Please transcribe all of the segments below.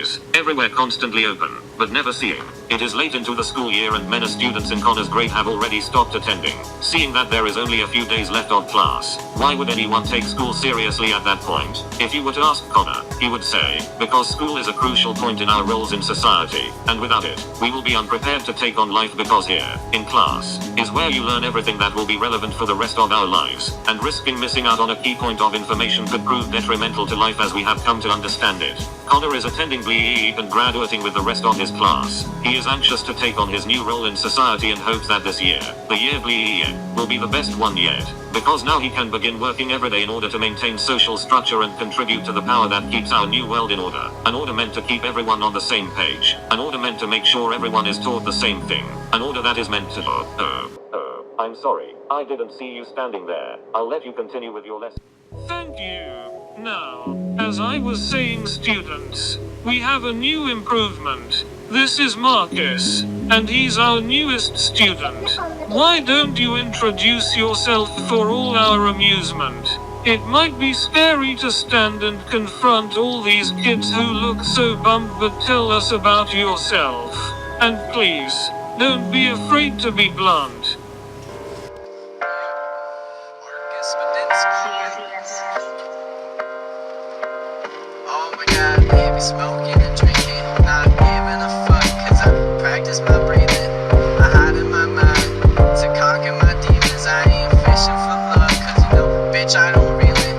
eyes, everywhere constantly open, but never seeing. It is late into the school year and many students in Connor's grade have already stopped attending, seeing that there is only a few days left of class. Why would anyone take school seriously at that point? If you were to ask Connor, he would say, because school is a crucial point in our roles in society, and without it, we will be unprepared to take on life because here, in class, is where you learn everything that will be relevant for the rest of our lives, and risking missing out on a key point of information could prove detrimental to life as we have come to understand it. Connor is attending BE and graduating with the rest of his class. He is anxious to take on his new role in society and hopes that this year, the year BE, will be the best one yet. Because now he can begin working every day in order to maintain social structure and contribute to the power that keeps our new world in order. An order meant to keep everyone on the same page. An order meant to make sure everyone is taught the same thing. An order that is meant to I'm sorry, I didn't see you standing there. I'll let you continue with your lesson. Thank you. Now, as I was saying, students, we have a new improvement. This is Markis, and he's our newest student. Why don't you introduce yourself for all our amusement? It might be scary to stand and confront all these kids who look so bummed, but tell us about yourself. And please, don't be afraid to be blunt. Markis Spadinski. Oh my god, baby, smoking and drinking, not giving a fuck, cause I practice my breathing. I hide in my mind to conquer my demons. I ain't fishing for love, cause you know, bitch, I don't reel it.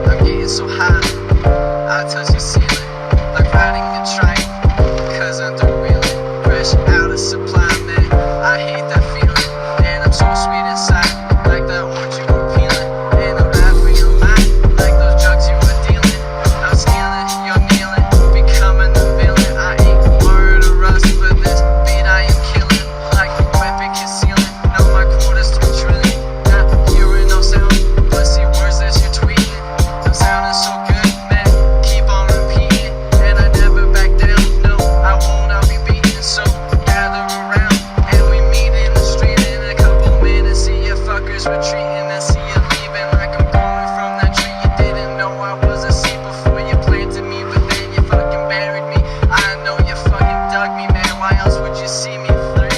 I'm getting so high, I touch the ceiling, like riding a trike, cause I'm the reeling. Fresh out of supply, man, I hate that feeling. And I'm so sweet inside, like that orange you were peeling. And I'm bad for your mind, like those drugs you were dealing. I'm stealing, you're kneeling, becoming the villain. I ain't murderous, but this beat I am killing, like weapon concealing. Know my quarters 3 trillion, not hearing no sound, but see words that you're tweeting. I'm sounding so good, man, keep on repeating, and I never back down. No, I won't, I'll be beaten. So gather around, and we meet in the street in a couple minutes. See your fuckers retreating, and see you leaving like I'm going from that tree. You didn't know I was a seed before you planted me, but then you fucking buried me. I know you fucking dug me, man. Why else would you see me 3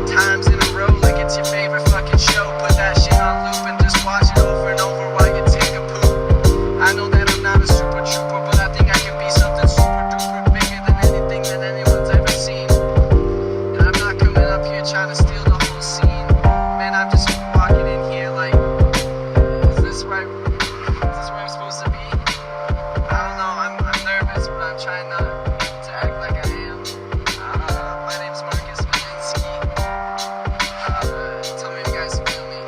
times in a row like it's your favorite fucking show? Put that shit on loop and just watch it over and over while you take a poop. I know that I'm not a super trooper, but I think I can be something super duper bigger than anything that anyone's ever seen. And I'm not coming up here trying to steal the whole scene. Man, I'm just walking in here like, is this where I'm supposed to be? I don't know, I'm nervous, but I'm trying not to act like I am. My name's Markis Spadinski. Tell me if you guys feel me,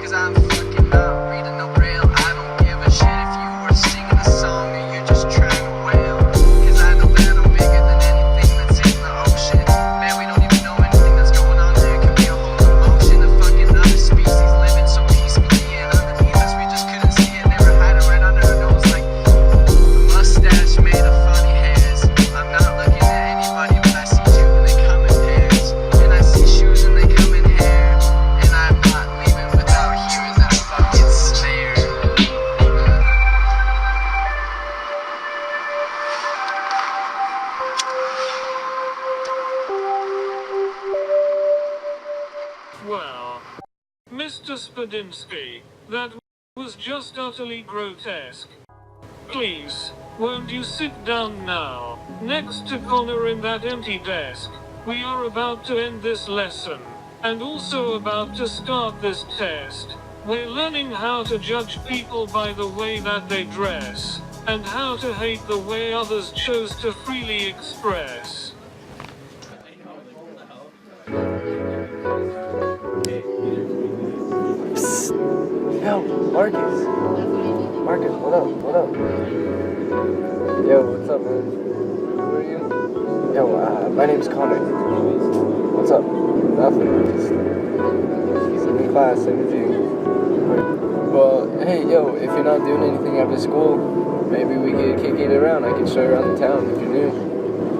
cause I'm fucking not reading no braille. I don't give a shit if you were singing a song or you're just trying to wail, cause I know that I'm bigger than anything that's in the ocean. Man, we don't even know anything that's going on there. Could be a whole emotion of fucking other species living so peacefully, and underneath us we just couldn't see it. They were hiding right under our nose like a mustache made of funny hairs. I'm not looking at anybody, but I see you and they come in pairs, and I see shoes and they come in hair, and I'm not leaving without hearing that fucking snare. Well, Mr. Spadinski, that was just utterly grotesque. Please, won't you sit down now, next to Connor in that empty desk? We are about to end this lesson, and also about to start this test. We're learning how to judge people by the way that they dress, and how to hate the way others chose to freely express. Yo, Markis, what up? Yo, what's up, man? Who are you? Yo, my name's Connor. What's up? Nothing, just same in class, same as you. Well, hey, yo, if you're not doing anything after school, maybe we could kick it around. I can show you around the town if you're new.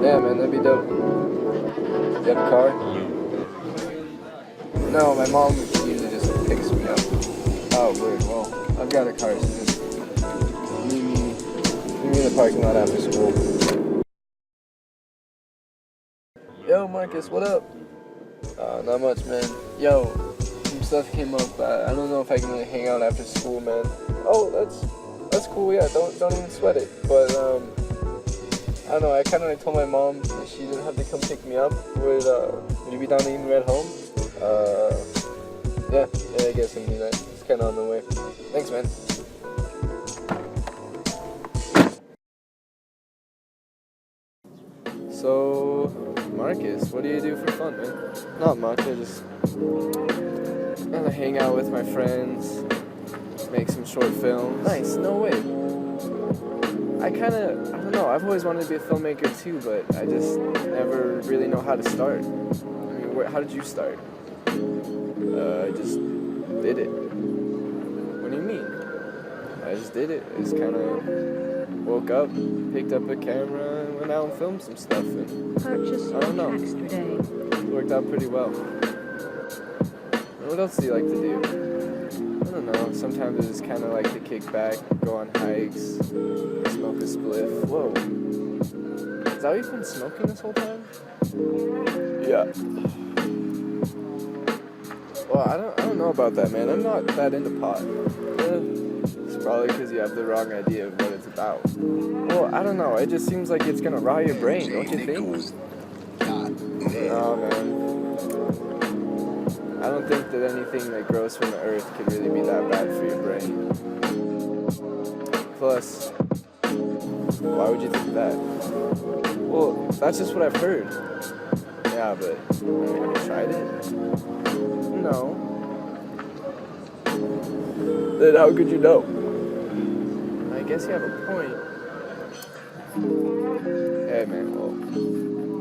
Yeah, man, that'd be dope. You have a car? No, my mom usually just picks me up. Oh, weird. Well, I've got a car, so just meet me in the parking lot after school. Yo, Marcus, what up? Not much, man. Yo, some stuff came up. I don't know if I can really hang out after school, man. Oh, that's cool. Yeah, don't even sweat it. But I don't know. I kind of told my mom that she didn't have to come pick me up. Would you be down to eating at home? Yeah, I guess I can do that. It's kind of on the way. Thanks, man. So, Marcus, what do you do for fun, man? Not much. I just kind of hang out with my friends, make some short films. Nice. No way. I don't know. I've always wanted to be a filmmaker too, but I just never really know how to start. I mean, how did you start? I just did it. What do you mean? I just did it. I just kind of woke up, picked up a camera, and went out and filmed some stuff. And Purchase I don't know. tracks today. It worked out pretty well. What else do you like to do? I don't know. Sometimes I just kind of like to kick back, go on hikes, smoke a spliff. Whoa. Is that what you've been smoking this whole time? Yeah. Well, I don't know about that, man. I'm not that into pot. It's probably because you have the wrong idea of what it's about. Well, I don't know. It just seems like it's gonna rot your brain, don't you think? No, man. I don't think that anything that grows from the earth could really be that bad for your brain. Plus, why would you think that? Well, that's just what I've heard. Yeah, but have you tried it? No. Then how could you know? I guess you have a point. Hey man, well,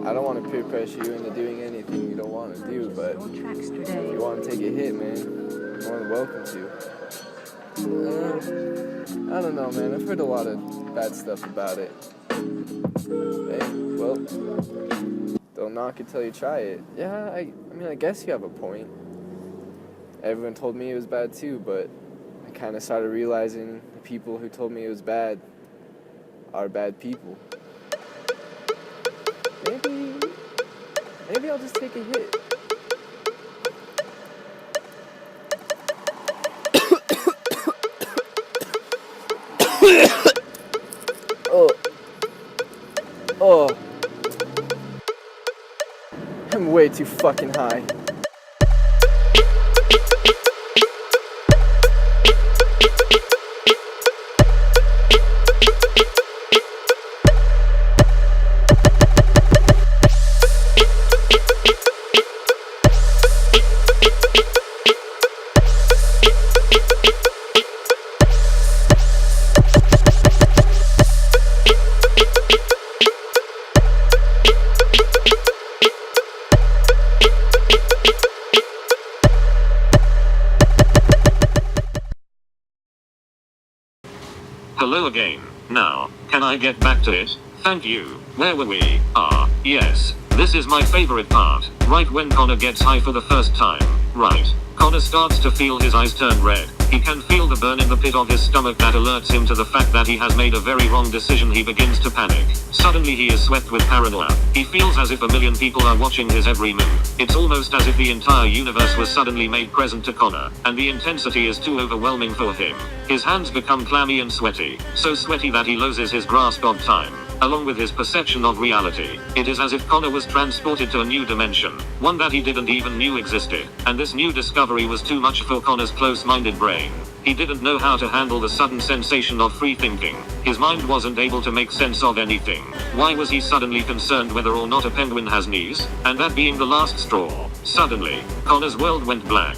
I don't want to peer pressure you into doing anything you don't want to do, but if you want to take a hit, man, you're more than welcome to. I don't know, man. I've heard a lot of bad stuff about it. Hey, well, don't knock it till you try it. Yeah, I mean, I guess you have a point. Everyone told me it was bad too, but I kind of started realizing the people who told me it was bad are bad people. Maybe I'll just take a hit. Oh. I'm way too fucking high. Hello again. Now, can I get back to it? Thank you. Where were we? Yes. This is my favorite part. Right when Connor gets high for the first time. Right. Connor starts to feel his eyes turn red. He can feel the burn in the pit of his stomach that alerts him to the fact that he has made a very wrong decision. He begins to panic. Suddenly he is swept with paranoia. He feels as if a million people are watching his every move. It's almost as if the entire universe was suddenly made present to Connor, and the intensity is too overwhelming for him. His hands become clammy and sweaty, so sweaty that he loses his grasp of time, along with his perception of reality. It is as if Connor was transported to a new dimension, one that he didn't even knew existed, and this new discovery was too much for Connor's close-minded brain. He didn't know how to handle the sudden sensation of free thinking. His mind wasn't able to make sense of anything. Why was he suddenly concerned whether or not a penguin has knees? And that being the last straw. Suddenly, Connor's world went black.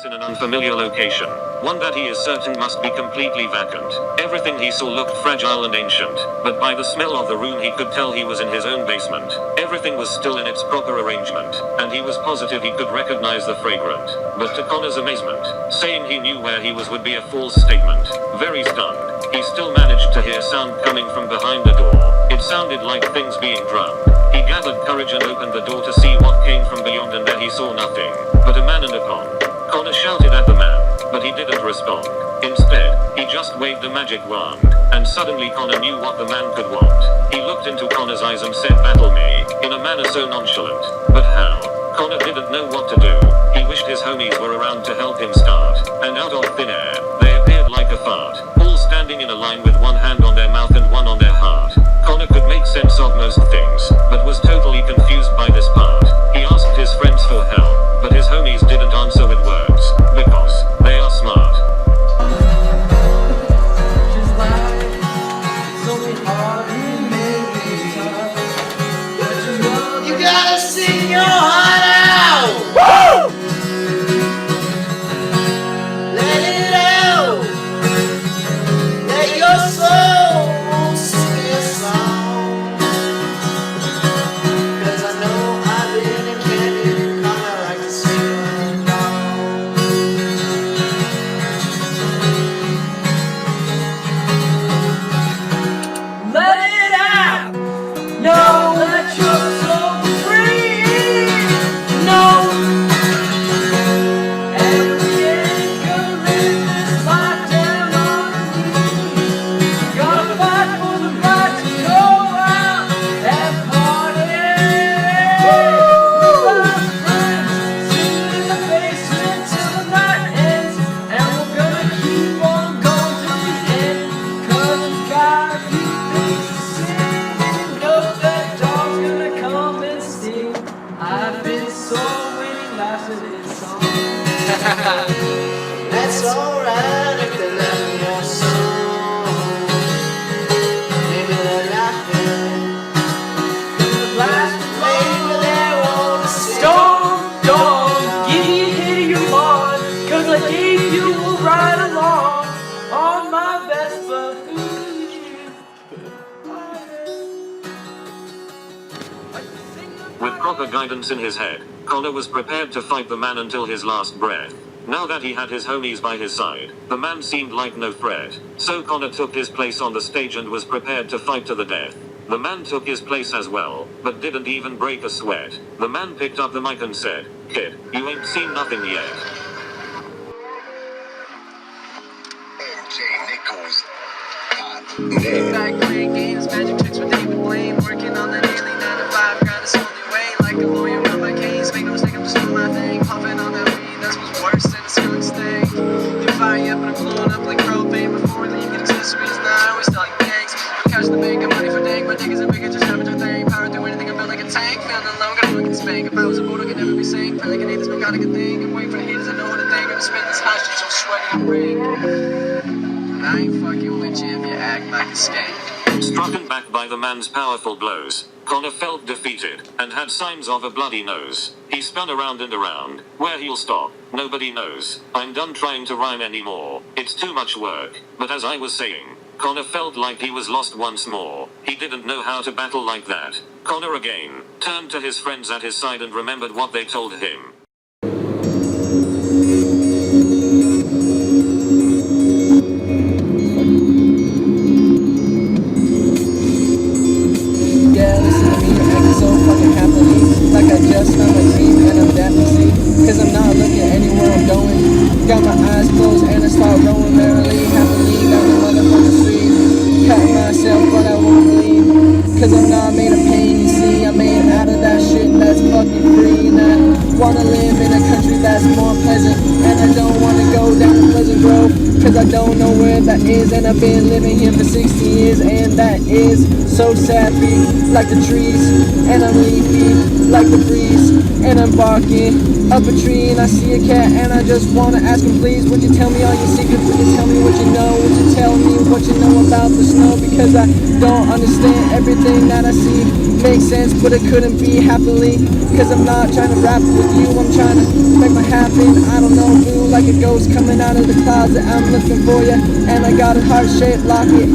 in an unfamiliar location, one that he is certain must be completely vacant. Everything he saw looked fragile and ancient, but by the smell of the room he could tell he was in his own basement. Everything was still in its proper arrangement, and he was positive he could recognize the fragrant. But to Connor's amazement, saying he knew where he was would be a false statement. Very stunned, he still managed to hear sound coming from behind the door. It sounded like things being drummed. He gathered courage and opened the door to see what came from beyond, and there he saw nothing but a man and a pond. Connor shouted at the man, but he didn't respond. Instead, he just waved a magic wand, and suddenly Connor knew what the man could want. He looked into Connor's eyes and said, "Battle me," in a manner so nonchalant. But how? Connor didn't know what to do. He wished his homies were around to help him start, and out of thin air, they appeared like a fart, all standing in a line with one hand on their mouth and one on their heart. Connor could make sense of most things, but was totally confused by this part. He asked his friends for help, but his homies didn't answer with words, because they are smart. You gotta sing your heart out! Woo! Let it out! Let your soul sing a song. 'Cause I know I've been a candid, I like to sing along. Let it out! No, let your soul be free. No, every anchor in this lifetime on me. Gotta fight for the right to go out and party. With our friends, sitting in the basement till the night ends, and we're gonna keep on going till the end. 'Cause we got a few things to say. Know that dog's gonna come and sting. I've been so many laughs at this song. That's alright if they love your song. Maybe they're laughing. The blast maybe they wanna sing. Don't give me a hit of your heart, 'cause I gave you a ride along on my Vespa. With proper guidance in his head, Connor was prepared to fight the man until his last breath. Now that he had his homies by his side, the man seemed like no threat. So Connor took his place on the stage and was prepared to fight to the death. The man took his place as well, but didn't even break a sweat. The man picked up the mic and said, "Kid, you ain't seen nothing yet." Back playing games, magic tricks with David Blaine. Working on the daily 9 to 5, got us only way. Like a lawyer on my case, make no mistake, I'm just doing my thing. Puffing on that weed, that's what's worse than a skunk steak. You fire up and I'm blowing up like propane. Before then you get accessories, now I always tell you thanks. I'm cashing the bank, I'm money for dang. My niggas are bigger, just having their thing. Power do anything, I feel like a tank. Feeling low, gotta fucking spank. If I was a boat, I could never be sank. Feel like an this, but got a good thing. I'm waiting for the haters, I know what to think. I'm spending this hot shit so sweaty and ring. I ain't fucking with you if you act like a skank. Strucken back by the man's powerful blows, Connor felt defeated, and had signs of a bloody nose. He spun around and around. Where he'll stop, nobody knows. I'm done trying to rhyme anymore. It's too much work. But as I was saying, Connor felt like he was lost once more. He didn't know how to battle like that. Connor again turned to his friends at his side and remembered what they told him. Yeah, listen to me, you're acting so fucking happily, like I just found a dream and I'm that busy, 'cause I'm not looking anywhere I'm going. Got my eyes closed and I start rolling merrily, happily down the motherfucking street. Cutting myself, but I won't believe, 'cause I'm not made of pain, you see. I'm made out of that shit that's fucking free, and I wanna live in a country that's more pleasant, and I don't wanna go down to Pleasant Grove, 'cause I don't know where that is, and I've been living here for 60 years, and that is so sappy, like the trees, and I'm leafy, like the breeze, and I'm barking up a tree, and I see a cat, and I just wanna ask him, please, would you tell me all your secrets? Would you tell me what you know? Would you tell me what you know about the snow? Because I don't understand everything that I see. Makes sense, but it couldn't be happily. Cause I'm not trying to rap with you, I'm trying to make my happen. I don't know, boo, like a ghost coming out of the closet. I'm looking for you, and I got a heart-shaped locket.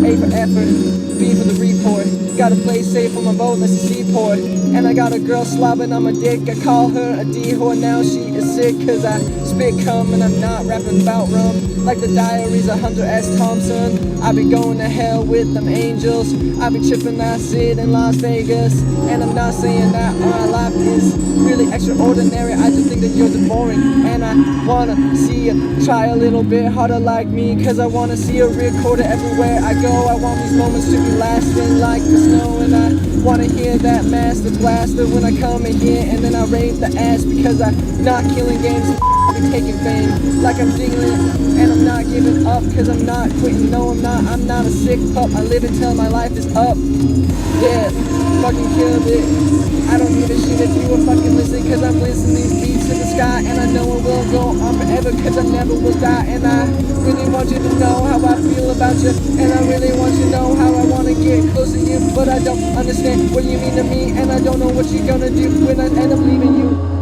A for effort, B for the report. Got a place safe on my boat, that's the seaport. And I got a girl slobbing on my dick. I call her a D-whore, now she is sick. Cause I spit cum and I'm not rapping about rum. Like the diaries of Hunter S. Thompson. I be going to hell with them angels. I be tripping acid in Las Vegas. And I'm not saying that our life is really extraordinary. I just think that yours is boring. And I wanna see you try a little bit harder like me. Cause I wanna see you record it everywhere I go. I want these moments to be lasting like the snow. And I wanna hear that master blaster when I come in here. And then I rave the ass because I'm not killing games. I be taking fame like I'm digging it. And I'm not giving up cause I'm not quitting. No, I'm not a sick pup. I live until my life is up. Yeah, fucking killed it. I don't give a shit if you were fucking listening. Cause I'm listening these beats to the sky. And I know it will go on forever cause I never will die. And I really want you to know how I feel about you. And I really want you to know how I wanna get close to you. But I don't understand what you mean to me. And I don't know what you're gonna do when I end up leaving you.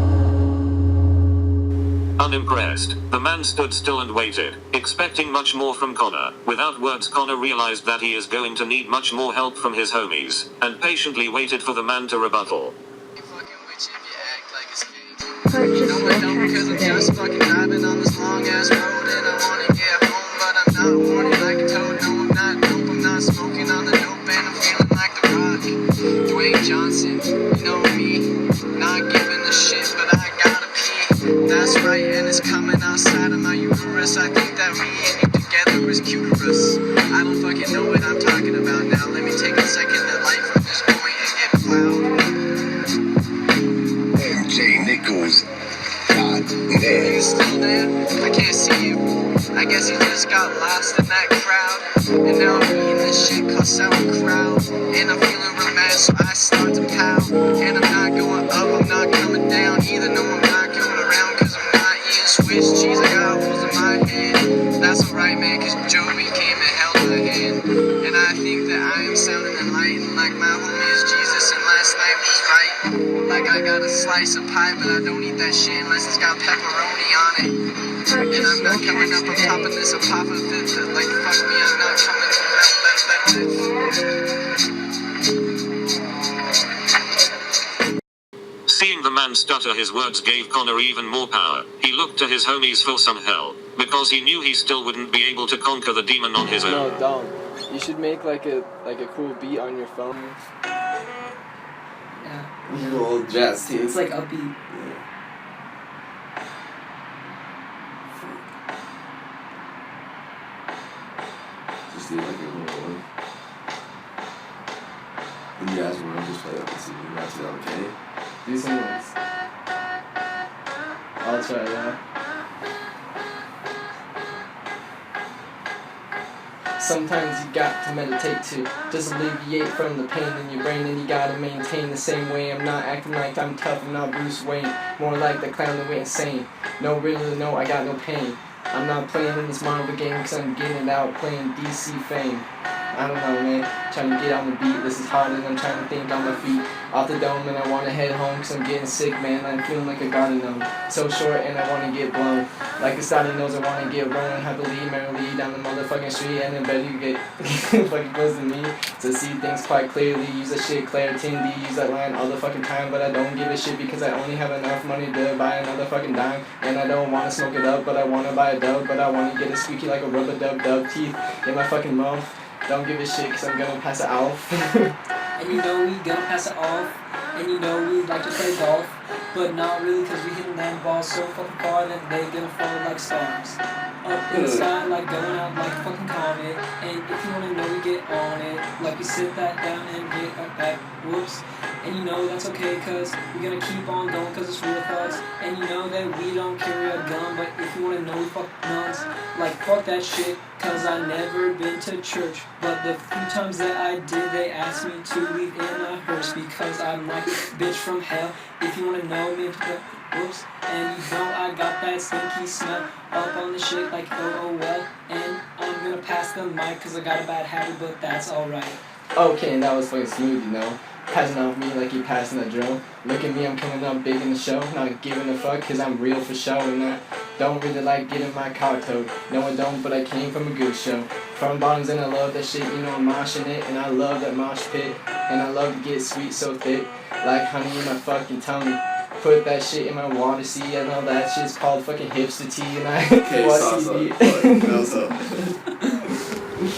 Unimpressed, the man stood still and waited, expecting much more from Connor. Without words, Connor realized that he is going to need much more help from his homies, and patiently waited for the man to rebuttal. No, I don't, because I'm just fucking driving on this long ass road and I wanna get home, but I'm not horny like a toad. No, I'm not dope, I'm not smoking on the dope, and I'm feeling like The Rock, Dwayne Johnson. You know me, not giving a shit, but I gotta pee. That's right, and it's coming outside of my uterus. I think that me and you together is cuterus. I don't fucking know what I'm talking about now. Let me take a second to light from this point and get plowed. MJ Nichols. God Are damn. you still there? I can't see you. I guess you just got lost in that crowd. And now I'm eating this shit called sauerkraut. And I'm feeling real mad, so I start to pout. And I'm not going up, I'm not coming down either. No, I'm not coming around, cause I'm not eating Swiss cheese. I got holes in my head. That's alright, man, cause Joey came and held my hand. And I think that I am sounding enlightened, like my homie is Jesus, and last night was right. Like I got a slice of pie, but I don't eat that shit unless it's got pepperoni on it. And I'm not coming up on top of this, I'm popping this. Like fuck me, I'm not coming to Seeing the man stutter, his words gave Connor even more power. He looked to his homies for some help, because he knew he still wouldn't be able to conquer the demon on his own. No, don't. You should make like a cool beat on your phone. Yeah. You old jazz too. It's like upbeat. Just do like a little one. When you guys want to just play up and see if you guys feel okay. Do some ones. I'll try, yeah. Sometimes you got to meditate to just alleviate from the pain in your brain, and you gotta maintain the same way. I'm not acting like I'm tough, I'm not Bruce Wayne, more like the clown that went insane. No, really, no, I got no pain. I'm not playing in this Marvel game cause I'm getting it out playing DC fame. I don't know, man, trying to get on the beat, this is hard and I'm trying to think on my feet. Off the dome and I wanna head home cause I'm getting sick, man, I'm feeling like a garden gnome. So short and I wanna get blown. Like a starting nose, I wanna get rolling happily, merrily down the motherfucking street, and then better you get fucking close to me to see things quite clearly. Use that shit Claritin, use that line all the fucking time, but I don't give a shit because I only have enough money to buy another fucking dime. And I don't wanna smoke it up, but I wanna buy a dub, but I wanna get it squeaky like a rubber dub teeth in my fucking mouth. Don't give a shit cause I'm gonna pass it off. And you know we gonna pass it off. And you know we like to play golf. but not really, cause we hitting that ball so fucking far that they gonna fall like stars. Up in the sky, like going out like a fucking comet. And if you wanna know, we get on it. Like we sit that down and get back. Whoops. And you know that's okay, cause we're gonna keep on going, cause it's real thoughts. And you know that we don't carry a gun, but if you wanna know, we fuck nuns. Like fuck that shit, cause I never been to church. But the few times that I did, they asked me to leave in a hearse, because I'm like bitch from hell. If you wanna know me, whoops. And you know I got that stinky smell up on the shit like oh well. And I'm gonna pass the mic, cause I got a bad habit, but that's alright. Okay, and that was fucking smooth, you know? Passing off me like you passing a drill. Look at me, I'm coming up big in the show. Not giving a fuck, cause I'm real for show. And I don't really like getting my car towed. No, I don't, but I came from a good show. From bottoms, and I love that shit, you know, I'm moshing it. And I love that mosh pit. And I love to get sweet so thick, like honey in my fucking tongue. Put that shit in my water, see, I know that shit's called fucking hipster tea. And I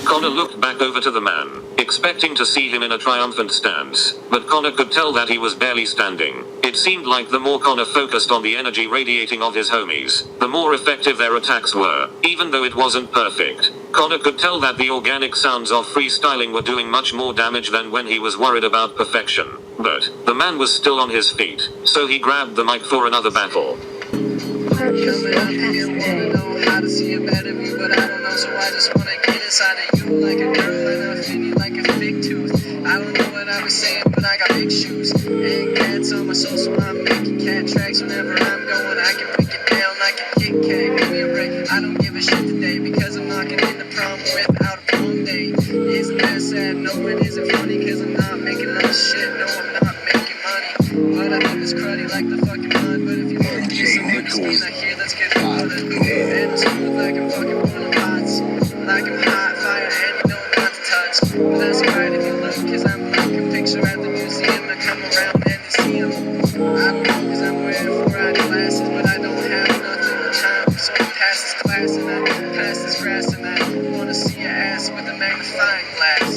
Connor looked back over to the man, expecting to see him in a triumphant stance, but Connor could tell that he was barely standing. It seemed like the more Connor focused on the energy radiating off his homies, the more effective their attacks were, even though it wasn't perfect. Connor could tell that the organic sounds of freestyling were doing much more damage than when he was worried about perfection. But the man was still on his feet, so he grabbed the mic for another battle. Coming up here, wanna know how to see a better view, but I don't know, so I just wanna get inside of you like a girl, and I feel you like a fake tooth. I don't know what I was saying, but I got big shoes and cats on my soul, so I'm making cat tracks whenever I'm going. I can break it down like a Kit Kat, give me a break. I don't give a shit today, because I'm knocking in the prom without a prom day. Isn't that sad? No, it isn't funny, cause I'm not making enough shit. No, I'm not making money, but I live as cruddy like the fucking mud. But if you want to get some skin, I hear, let's get harder. And smooth like I'm fucking boiling pots, like I'm hot fire and you know not to touch. But that's alright if you look, cause I'm like a picture at the museum. I come around and you see them. I don't know, cause I'm wearing 4 eyeglasses, but I don't have nothing but time. So I pass this class and I pass this grass, and I wanna see your ass with a magnifying glass.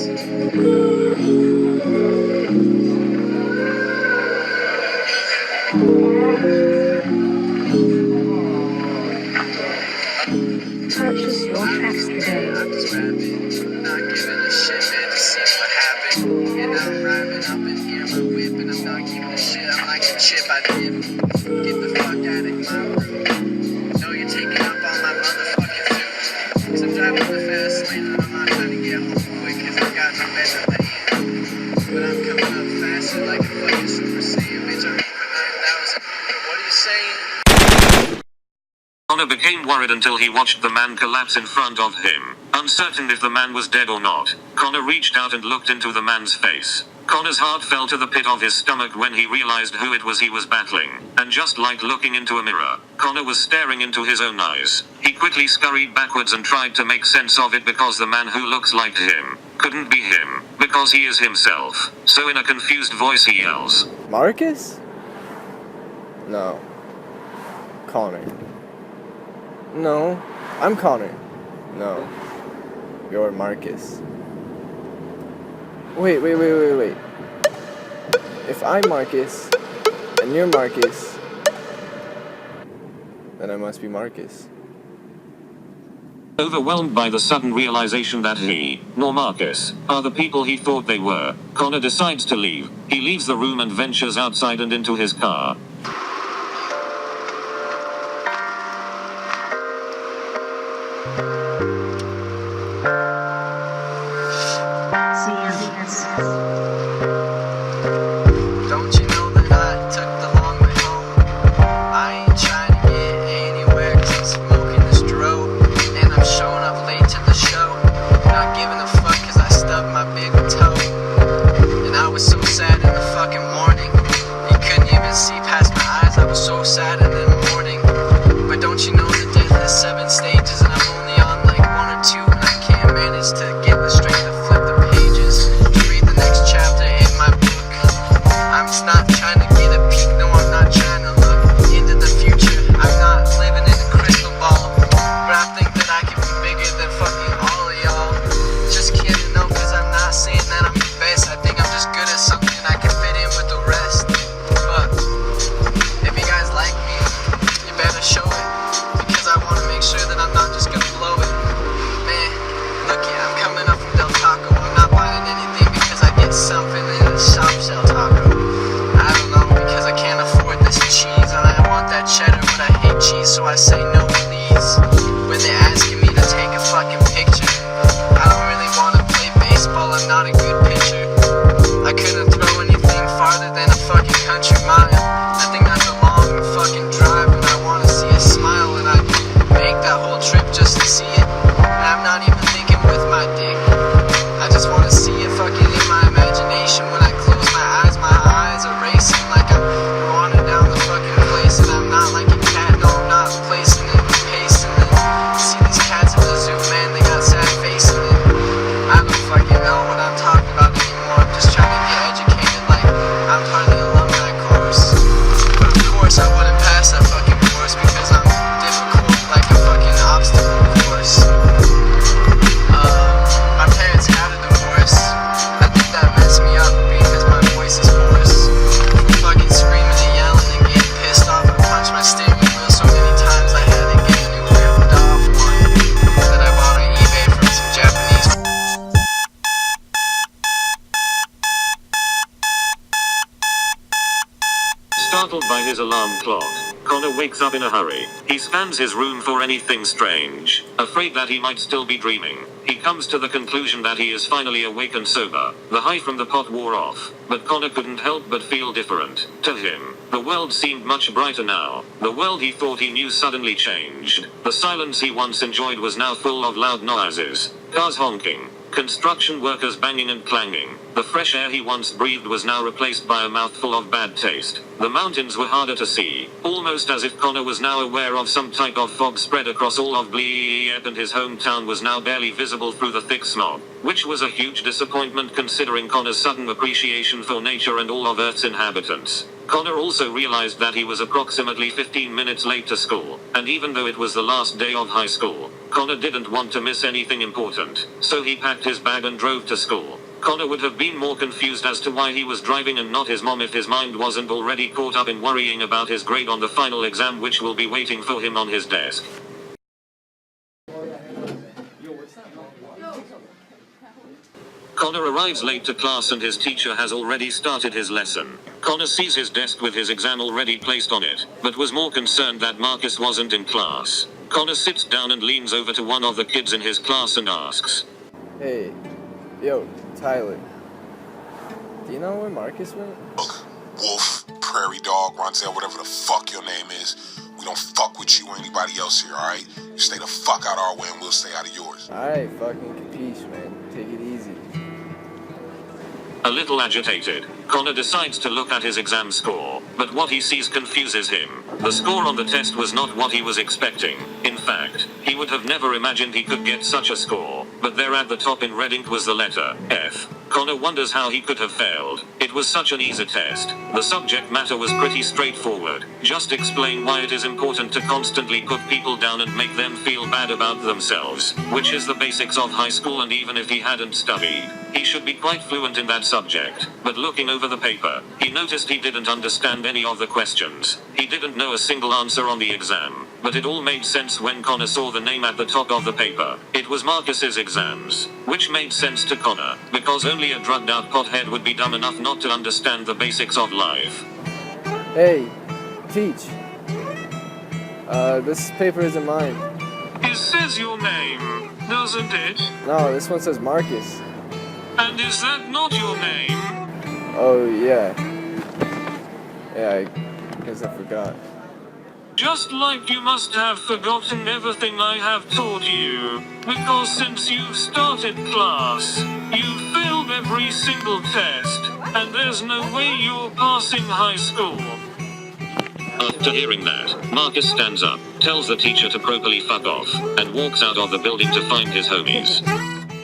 Purchase your tracks today. I'm just rapping, not giving a shit, man, to see what happened. And I'm rhyming up in here, my whip, and I'm not giving a shit. I'm like a chip I dip. Get the fuck out of my room. Know you're taking up all my motherfucking food. Cause I'm driving the fast lane, and I'm not trying to get home quick, cause I got no better lane. But I'm coming up faster like a fucking Super Saiyan, bitch. I'm over 9,000. What are you saying? Connor became worried until he watched the man collapse in front of him. Uncertain if the man was dead or not, Connor reached out and looked into the man's face. Connor's heart fell to the pit of his stomach when he realized who it was he was battling. And just like looking into a mirror, Connor was staring into his own eyes. He quickly scurried backwards and tried to make sense of it, because the man who looks like him couldn't be him, because he is himself. So in a confused voice he yells, Markis? No. Connor. No, I'm Connor. No, you're Markis. Wait. If I'm Markis, and you're Markis, then I must be Markis. Overwhelmed by the sudden realization that he, nor Markis, are the people he thought they were, Connor decides to leave. He leaves the room and ventures outside and into his car. Don't you know that I took the long way home? I ain't trying to get anywhere, cause I'm smoking this dro. And I'm showing up late to the show, not giving a fuck cause I stubbed my big toe. And I was so sad in the fucking morning, you couldn't even see past a soft shell taco. I don't know, because I can't afford this cheese, and I want that cheddar, but I hate cheese, so I say no please. When they're asking me to take a fucking picture, I don't really wanna play baseball, I'm not a good pitcher. I couldn't throw anything farther than a fucking country mile. I think that's a long fucking drive, and I wanna see a smile, and I'd make that whole trip just to see it. And I'm not even thinking with my dick, I just wanna see it fucking in my imagination. When I close my eyes are racing like I'm wandering down the fucking place. And I'm not like a cat, no, I'm not placing it, pacing it. See these cats at the zoo, man, they got sad faces in it. I don't fucking know what I'm talking about anymore. I'm just trying to get educated like I'm part of the alumni course. But of course I wouldn't pass that fucking course because I'm difficult like a fucking obstacle course. My parents had a divorce. I think that messed me up because my voice is hoarse. Fucking screaming and yelling and getting pissed off. I punched my steering wheel so many times I had to get a new ripped off one that I bought on eBay from some Japanese. Startled by his alarm clock, Connor wakes up in a hurry. He scans his room for anything strange, afraid that he might still be dreaming. He comes to the conclusion that he is finally awake and sober. The high from the pot wore off, but Connor couldn't help but feel different. To him, the world seemed much brighter now. The world he thought he knew suddenly changed. The silence he once enjoyed was now full of loud noises. Cars honking, construction workers banging and clanging. The fresh air he once breathed was now replaced by a mouthful of bad taste. The mountains were harder to see, almost as if Connor was now aware of some type of fog spread across all of Bleep, and his hometown was now barely visible through the thick smog, which was a huge disappointment considering Connor's sudden appreciation for nature and all of Earth's inhabitants. Connor also realized that he was approximately 15 minutes late to school, and even though it was the last day of high school, Connor didn't want to miss anything important, so he packed his bag and drove to school. Connor would have been more confused as to why he was driving and not his mom if his mind wasn't already caught up in worrying about his grade on the final exam which will be waiting for him on his desk. Connor arrives late to class and his teacher has already started his lesson. Connor sees his desk with his exam already placed on it, but was more concerned that Markis wasn't in class. Connor sits down and leans over to one of the kids in his class and asks, Hey, yo, Tyler. Do you know where Markis went? Look, Wolf, Prairie Dog, Rontel, whatever the fuck your name is, we don't fuck with you or anybody else here, alright? You stay the fuck out our way and we'll stay out of yours. Alright, fucking capiche, man. Take it easy. A little agitated, Connor decides to look at his exam score, but what he sees confuses him. The score on the test was not what he was expecting. In fact, he would have never imagined he could get such a score, but there at the top in red ink was the letter F. Connor wonders how he could have failed. It was such an easy test. The subject matter was pretty straightforward. Just explain why it is important to constantly put people down and make them feel bad about themselves, which is the basics of high school, and even if he hadn't studied, he should be quite fluent in that subject. But looking over the paper, he noticed he didn't understand any of the questions. He didn't know a single answer on the exam, but it all made sense when Connor saw the name at the top of the paper. It was Markis's exams, which made sense to Connor, because only a drugged out pothead would be dumb enough not to understand the basics of life. Hey, teach. This paper isn't mine. It says your name, doesn't it? No, this one says Markis. And is that not your name? Oh, yeah. Yeah, I guess I forgot. Just like you must have forgotten everything I have taught you, because since you've started class, you've failed every single test, and there's no way you're passing high school. After hearing that, Markis stands up, tells the teacher to properly fuck off, and walks out of the building to find his homies.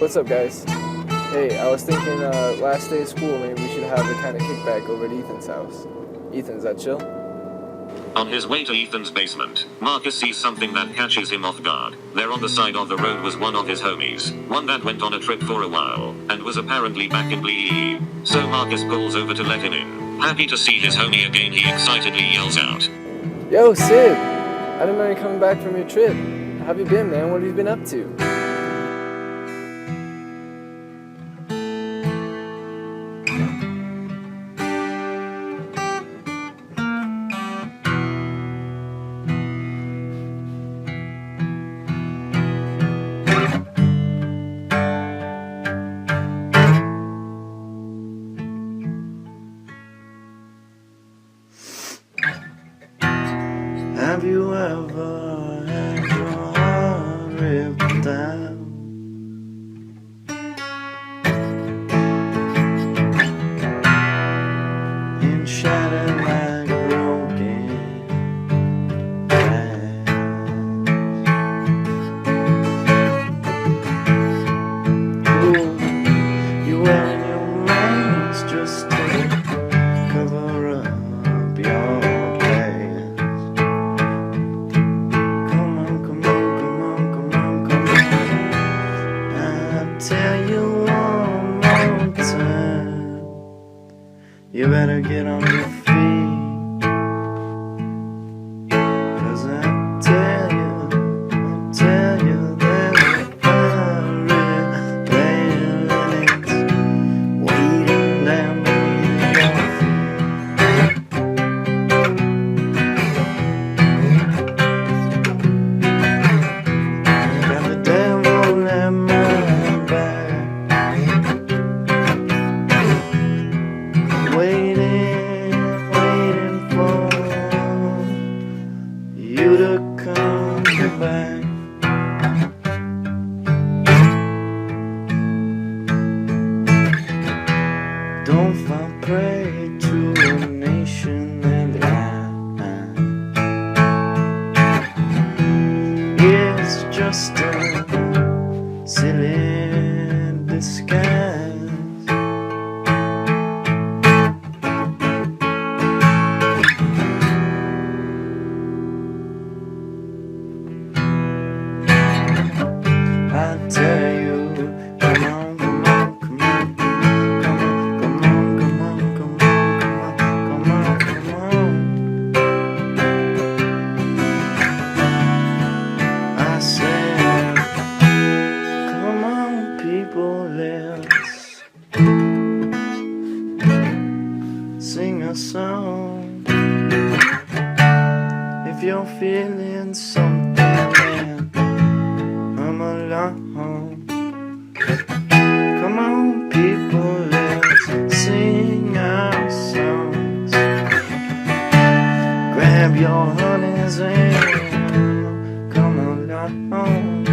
What's up, guys? Hey, I was thinking last day of school, maybe we should have a kind of kickback over at Ethan's house. Ethan, is that chill? On his way to Ethan's basement, Markis sees something that catches him off guard. There on the side of the road was one of his homies, one that went on a trip for a while, and was apparently back in Bleep. So Markis pulls over to let him in. Happy to see his homie again, he excitedly yells out, Yo, Sid! I didn't know you're coming back from your trip. How have you been, man? What have you been up to? Have you ever had your heart ripped out? And shattered like broken glass. Ooh, you wearing your mask just to cover up your past. Come on, come on, come on, come on, come on. I'll tell you one more time. You better get on your feet. 'Cause I tell you, there's a fire laying and it's waiting down beneath your feet. I got the devil at my back, waiting for you to come back. Don't fall prey to a nation that lies. It's just a silly disguise. I tell you, come on, come on, come on, come on, come on, come on, come on, come on. I said, come on, people, let's sing a song. If you're feeling something, then I'm alone. Come on, people, let's sing our songs. Grab your honeys and come along.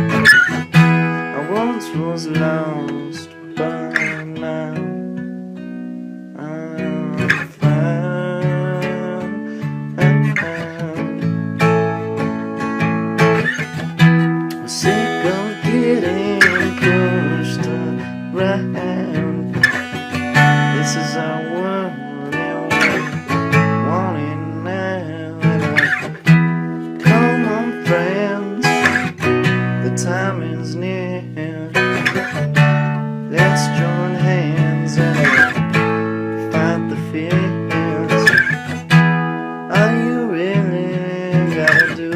I once was lost, but now I'm found. I'm sick of getting pushed around. This is our world and we want it now. Come on, friends, the time is near. Let's join hands and fight the fears. All you really gotta do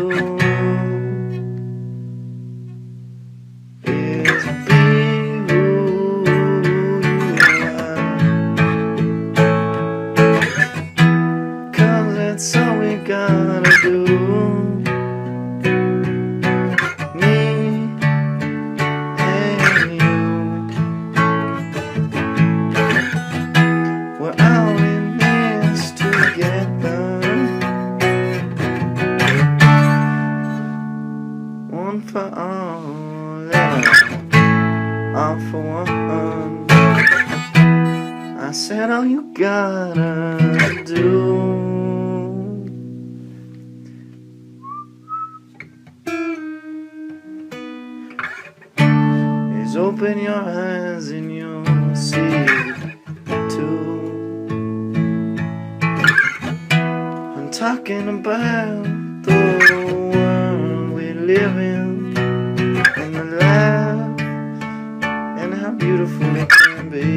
is be who you are. 'Cause that's all we gotta do. Me and you, we're all in this together. One for all and all for one. I said all you gotta do is open your eyes and you'll see it too. I'm talking about the world we live in, and the life, and how beautiful it can be.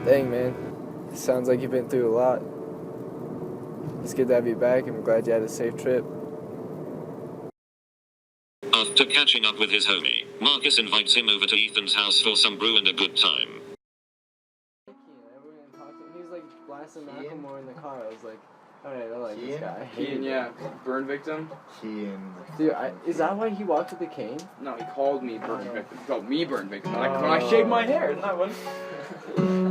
Dang, man. Sounds like you've been through a lot. It's good to have you back, and I'm glad you had a safe trip. After catching up with his homie, Markis invites him over to Ethan's house for some brew and a good time. He was like blasting Macklemore in the car. I was like, Alright, I don't like this guy. I hate Keaton, him. yeah. Burn victim? Keaton. Dude, is that why he walked with the cane? No, he called me burn victim. He called me burn victim. When I shaved my hair, isn't that one?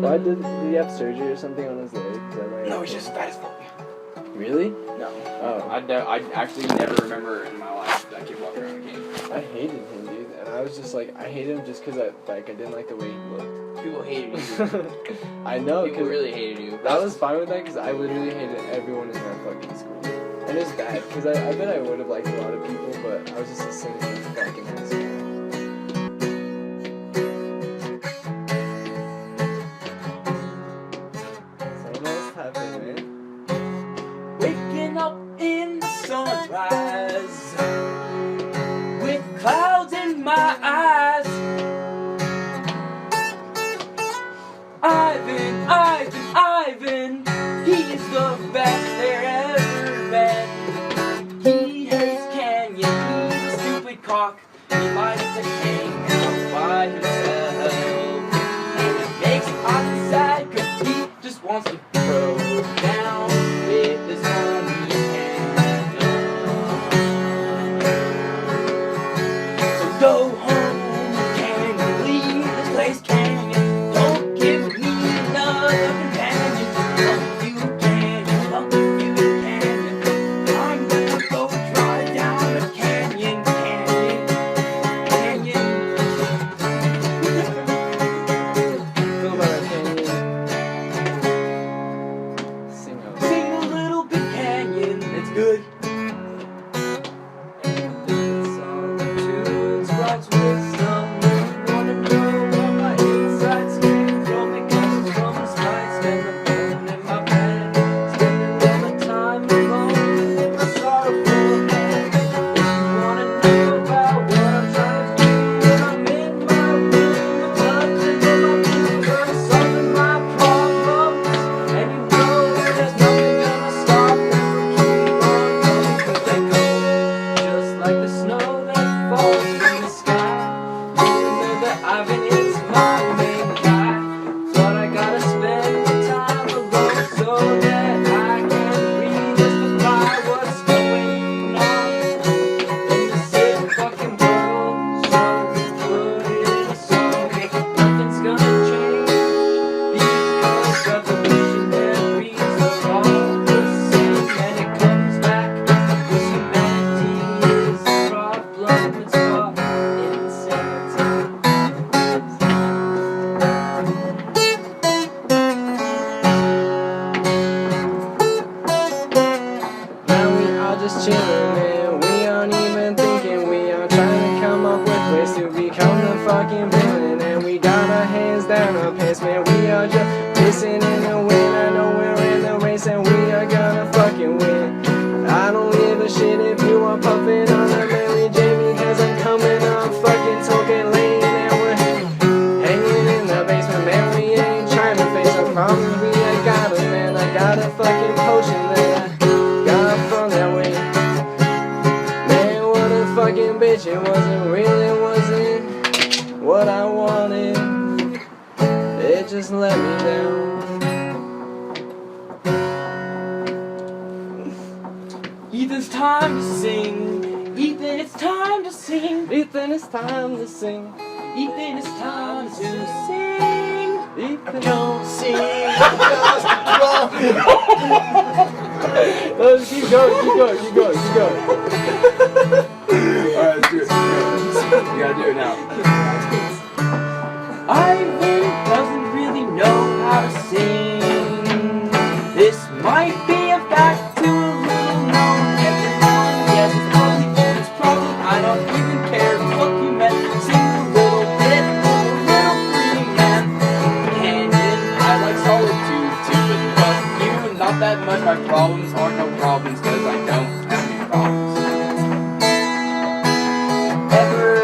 Why did he have surgery or something on his leg? Is that why No, he's just fat as fuck. Really? No. Oh. I actually never remember in my life that kid walking around with a cane. I hated him, dude. And I was just like, I hated him just because I didn't like the way he looked. People hated you. I know, People because really hated you. I was fine with that because I literally hated everyone in that fucking school. And it's bad because I bet I would have liked a lot of people, but I was just a cynical fucking asshole. Someone else happened, man. Waking up in the sunrise with clouds in my eyes. Ivan, he's the best there ever been. He hates Canyon, he's a stupid cock. He likes to hang out by himself. And it makes him awfully sad, cause he just wants to throw down with his homie Canyon. So go home, Canyon, leave this place, Canyon. Don't give me another companion. Fuck you, Canyon, fuck you, Canyon. I'm gonna go drive down the canyon, canyon. Feel about that canyon. Sing out. Sing a little bit, Canyon, it's good. Tunes, rocks, wisdom. Wanna know what my insides came from? It comes from the spine. Spend the moon in my bed. Spending all my time alone with my sorrowful head. If you wanna know about what I'm trying to do when I'm in my room, touching on my fingers, solving my problems. And you know there's nothing gonna stop them from keep on going, 'cause they go just like the snow that falls from the sky. Remember, Ivan is my main guy, but I gotta spend the time alone so that I can re-justify what's going on in this sick fucking world. So put it in a song, nothing's gonna change because revolutionaries are all the same, and it comes back because humanity is the problem. It's called insanity. Now we all just chilling, man. We aren't even thinking. We are trying to come up with ways to become the fucking villain. And we got our hands down our pants, man. We are just pissing in the wind. I know we're in the race and we are gonna fucking win. I don't give a shit if you are puffing on a Mary J, because I'm coming up fucking Token Lane. And we're hanging in the basement, man. We ain't trying to face our problems. We ain't got 'em, man. I got a fucking potion that I got from that way. Man, what a fucking bitch. It wasn't what I wanted. It just let me down. Ethan's time to sing. Ethan, it's time to sing. Ethan, it's time to sing. Ethan, it's time to sing. Ethan, Don't sing. let's keep going. Alright, let's do it. You gotta do it now. Ivan doesn't really know how to sing. This might be a fact to a little known everyone. Yes, it's probably, I don't even care what you meant. Sing a little bit, a little free man. Canyon, I like solitude too, but fuck you, not that much. My problems aren't no problems, cause I don't have any problems. Ever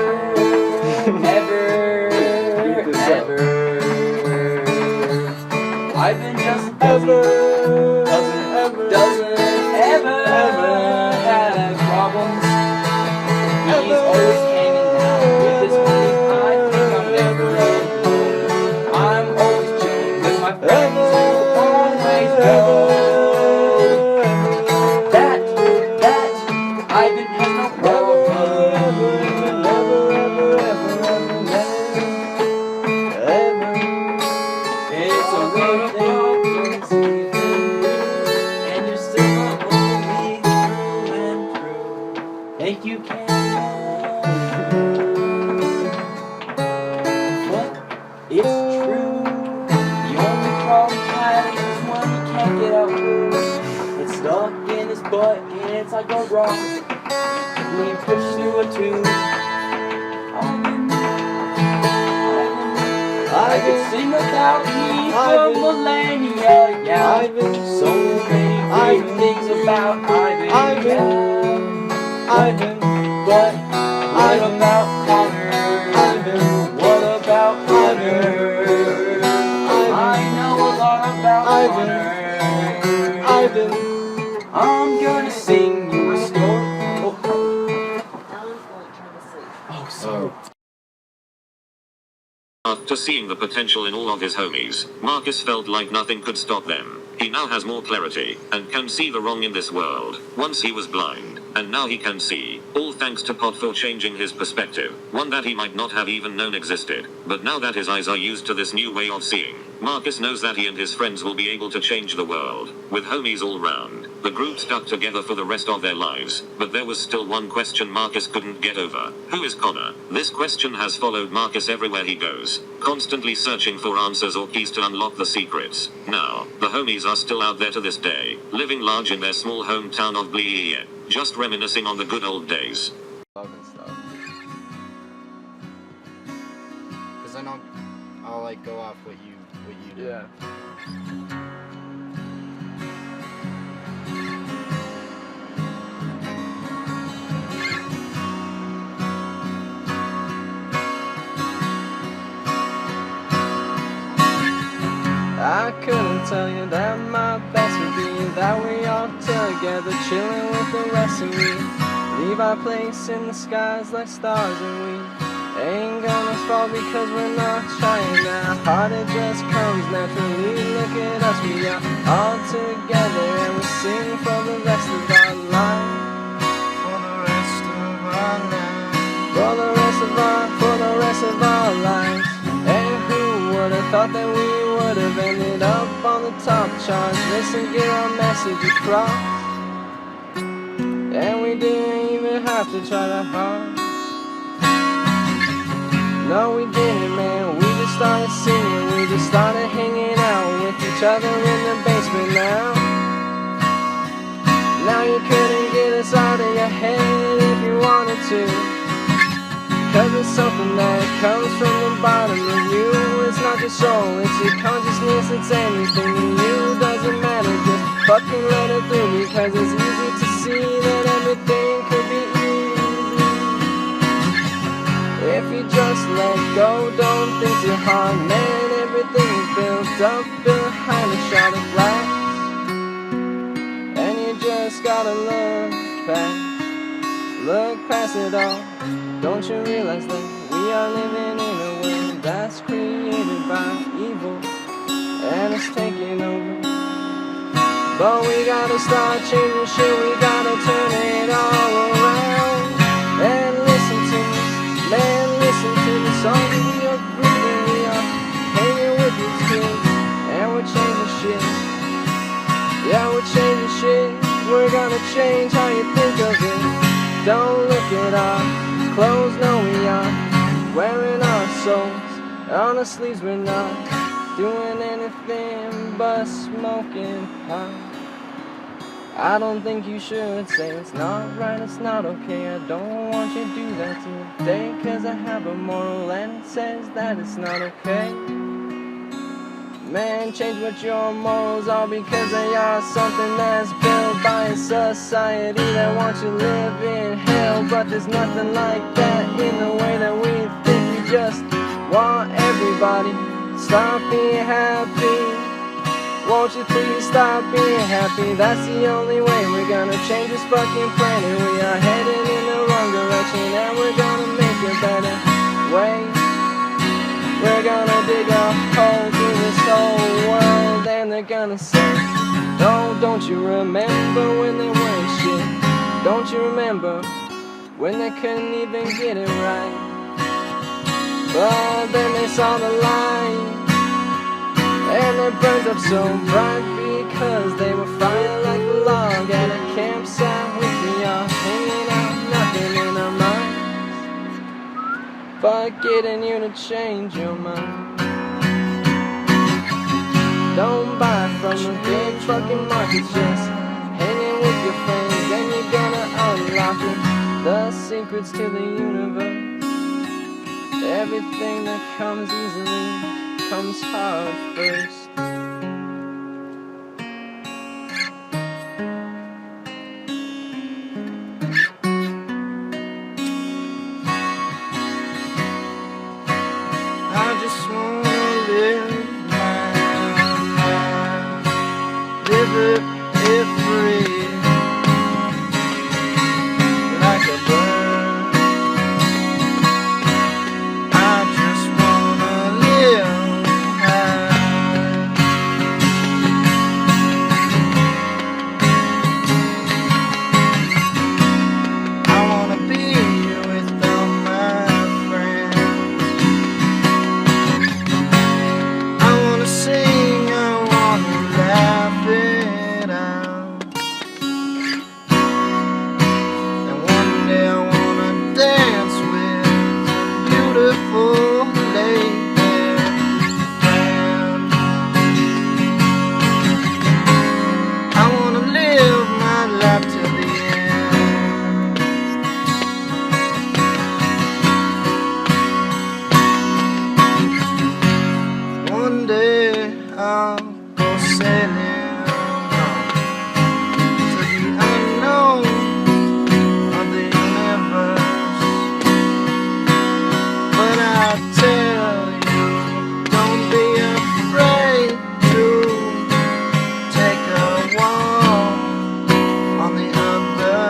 but it's like a rock. We push through a tube. I could sing without me for millennia. Yeah, so many great things about Ivan. Ivan, but what about Connor? What about Connor? I know a lot about Connor. I'm gonna sing you a story. Oh, sorry. After seeing the potential in all of his homies, Markis felt like nothing could stop them. He now has more clarity, and can see the wrong in this world. Once he was blind, and now he can see, all thanks to Pot for changing his perspective, one that he might not have even known existed. But now that his eyes are used to this new way of seeing, Markis knows that he and his friends will be able to change the world. With homies all round, the group stuck together for the rest of their lives, but there was still one question Markis couldn't get over. Who is Connor? This question has followed Markis everywhere he goes, constantly searching for answers or keys to unlock the secrets. Now, the homies are still out there to this day, living large in their small hometown of Blee, just reminiscing on the good old days. And stuff. Cause then I'll like go off what you do. Yeah. I couldn't tell you that my best would be that we all together chilling with the rest of me. Leave our place in the skies like stars, and we ain't gonna fall because we're not trying now. Heart it just comes naturally. Look at us, we are all together and we sing for the rest of our life. For the rest of our lives. For the rest of our lives. And who would have thought that we would have ended up on the top charts? Listen, get our message across. And we didn't even have to try that hard. No, we didn't, man. We just started singing. We just started hanging out with each other in the basement now. Now you couldn't get us out of your head if you wanted to. Cause it's something that comes from the bottom of you. It's not your soul, it's your consciousness. It's anything to you, doesn't matter. Just fucking let it through, because it's easy to see that everything could be easy if you just let go. Don't think too hard, man. Everything's built up behind a shot of glass, and you just gotta look past it all. Don't you realize that we are living in a world that's created by evil, and it's taking over? But we gotta start changing shit, we gotta turn it all around. And listen to me, man, listen to me. Song we are breathing, we are hanging with these kids, and we're changing shit. Yeah, we're changing shit. We're gonna change how you think of it. Don't look at our clothes, no, we are wearing our souls on our sleeves. We're not doing anything but smoking pot. I don't think you should say it's not right, it's not okay. I don't want you to do that today, cause I have a moral and it says that it's not okay. Man, change what your morals are, because they are something that's built by a society that wants you to live in hell. But there's nothing like that in the way that we think. We just want everybody to stop being happy. Won't you please stop being happy? That's the only way we're gonna change this fucking planet. We are heading in the wrong direction, and we're gonna make a better way. We're gonna dig a hole through this whole world, and they're gonna say, oh, don't you remember when they weren't shit? Don't you remember when they couldn't even get it right? But then they saw the light, and they burned up so bright, because they were firing like a log at a campsite with me all hanging out, nothing in our minds but getting you to change your mind. Don't buy from the big fucking market, just hanging with your friends and you're gonna unlock it. The secrets to the universe. Everything that comes easily comes hard first. I just wanna live my life, live it free, like a bird. I just wanna live high. I wanna be with all my friends. I wanna sing, I wanna laugh it out. And one day I wanna dance with a beautiful lady friend. I wanna live my life to the end. One day I'll go sailing to the unknown of the universe. But I tell you, don't be afraid to take a walk on the other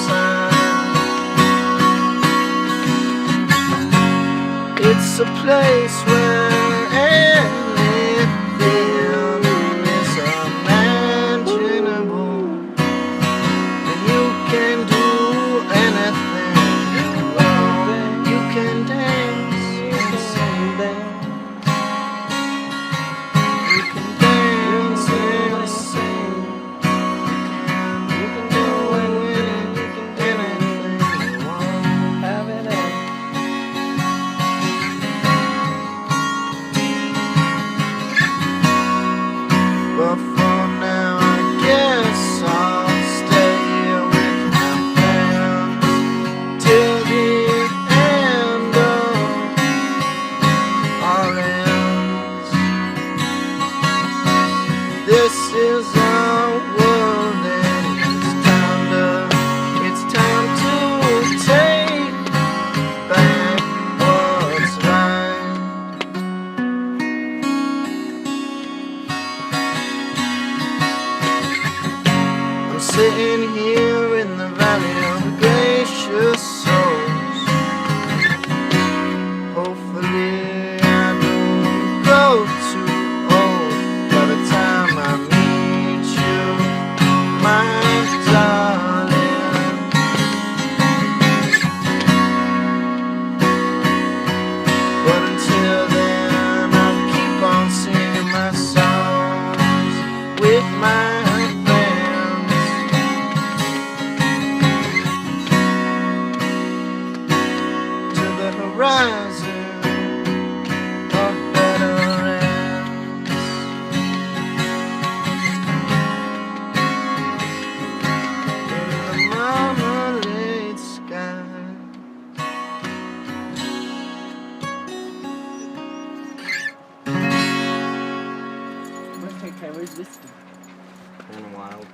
side. It's a place where anything is imaginable, and you can do anything you want. You can dance, you can dance, you can dance and sing. You can do anything you want. Have it all. But for now, I guess I'll stay here with my friends till the end of all ends. This is our world, and it's time to take back what's right. I'm sitting here in the valley of gracious souls. Hopefully I don't grow too old by the time I meet you, my darling. But until then I'll keep on singing my songs with my horizon of better ends. In the marmalade sky. Where's this? And wild.